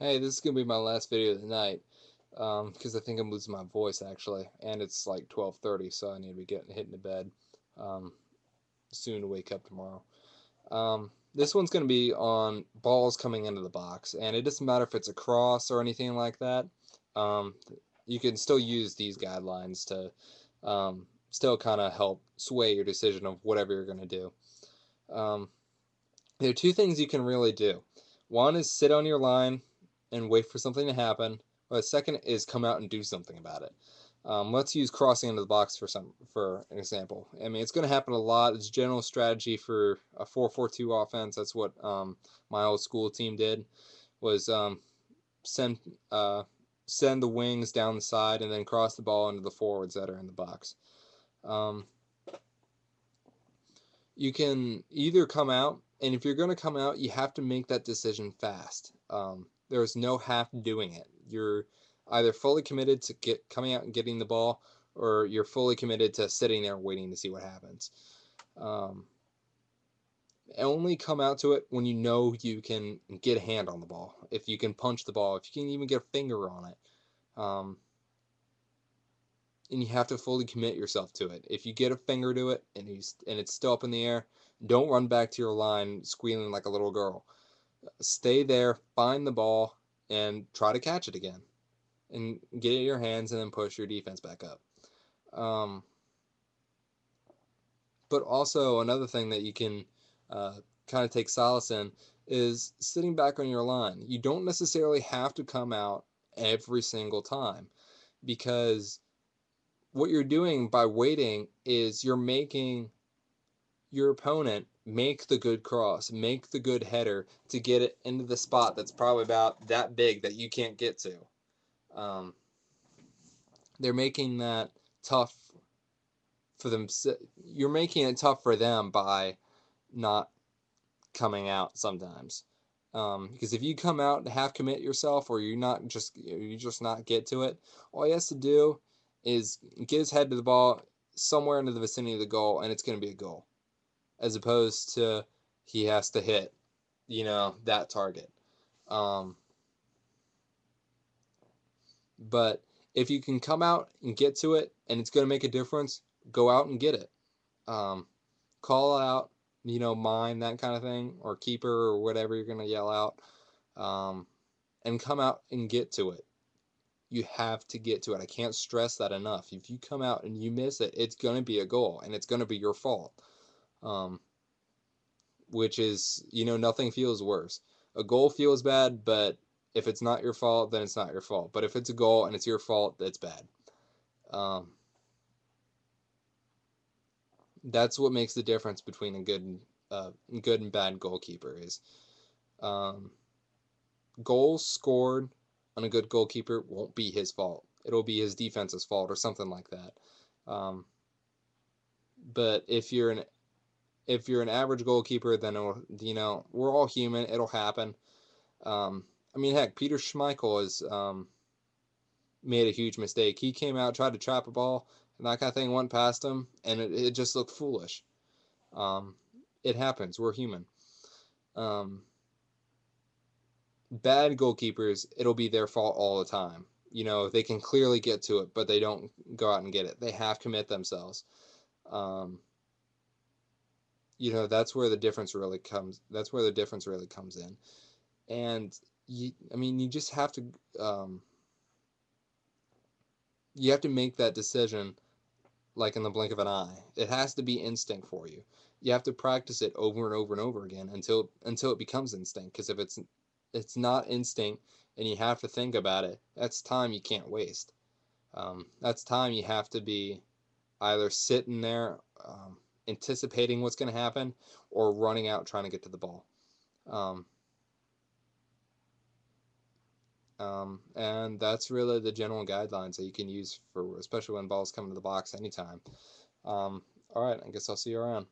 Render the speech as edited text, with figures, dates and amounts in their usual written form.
Hey, this is gonna be my last video of the night, because I think I'm losing my voice actually, and it's like 12:30, so I need to be hitting the bed, um, soon to wake up tomorrow. This one's gonna be on balls coming into the box, and it doesn't matter if it's a cross or anything like that. Um, you can still use these guidelines to still kind of help sway your decision of whatever you're gonna do. Um, there are two things you can really do. One is sit on your line and wait for something to happen. Or the second is come out and do something about it. Let's use crossing into the box for an example. I mean, it's going to happen a lot. It's general strategy for a 4-4-2 offense. That's what my old school team did. Was send uh, send the wings down the side and then cross the ball into the forwards that are in the box. Um, you can either come out, and if you're going to come out, you have to make that decision fast. There's no half doing it. You're either fully committed to coming out and getting the ball, or you're fully committed to sitting there waiting to see what happens. Um, Only come out to it when you know you can get a hand on the ball. If you can punch the ball, if you can even get a finger on it. And you have to fully commit yourself to it. If you get a finger to it and it's still up in the air, don't run back to your line squealing like a little girl. Stay there, find the ball, and try to catch it again, and get it in your hands, and then push your defense back up. But also another thing that you can kind of take solace in is sitting back on your line. You don't necessarily have to come out every single time, because what you're doing by waiting is you're making your opponent make the good cross, make the good header to get it into the spot that's probably about that big that you can't get to. Um, they're making that tough for them. You're making it tough for them by not coming out sometimes. Because if you come out and half commit yourself, or you just not get to it, all he has to do is get his head to the ball somewhere into the vicinity of the goal, and it's going to be a goal, as opposed to he has to hit, that target. Um, but if you can come out and get to it, and it's going to make a difference, go out and get it. Um, Call out, mine, that kind of thing, or keeper, or whatever you're going to yell out, and come out and get to it. You have to get to it. I can't stress that enough. If you come out and you miss it, it's going to be a goal, and it's going to be your fault. Which is, nothing feels worse. A goal feels bad, but if it's not your fault, then it's not your fault. But if it's a goal and it's your fault, it's bad. That's what makes the difference between a good and bad goalkeeper is goals scored on a good goalkeeper won't be his fault. It'll be his defense's fault or something like that. But if you're an average goalkeeper, then we're all human. It'll happen. I mean, heck, Peter Schmeichel has made a huge mistake. He came out, tried to trap a ball, and that kind of thing went past him, and it just looked foolish. It happens. We're human. Bad goalkeepers, it'll be their fault all the time. They can clearly get to it, but they don't go out and get it. They have to commit themselves. That's where the difference really comes. That's where the difference really comes in. And you just have to make that decision like in the blink of an eye. It has to be instinct for you. You have to practice it over and over and over again until it becomes instinct. Because if it's not instinct and you have to think about it, that's time you can't waste. That's time you have to be either sitting there anticipating what's going to happen, or running out trying to get to the ball. And that's really the general guidelines that you can use for, especially when balls come into the box anytime. All right, I guess I'll see you around.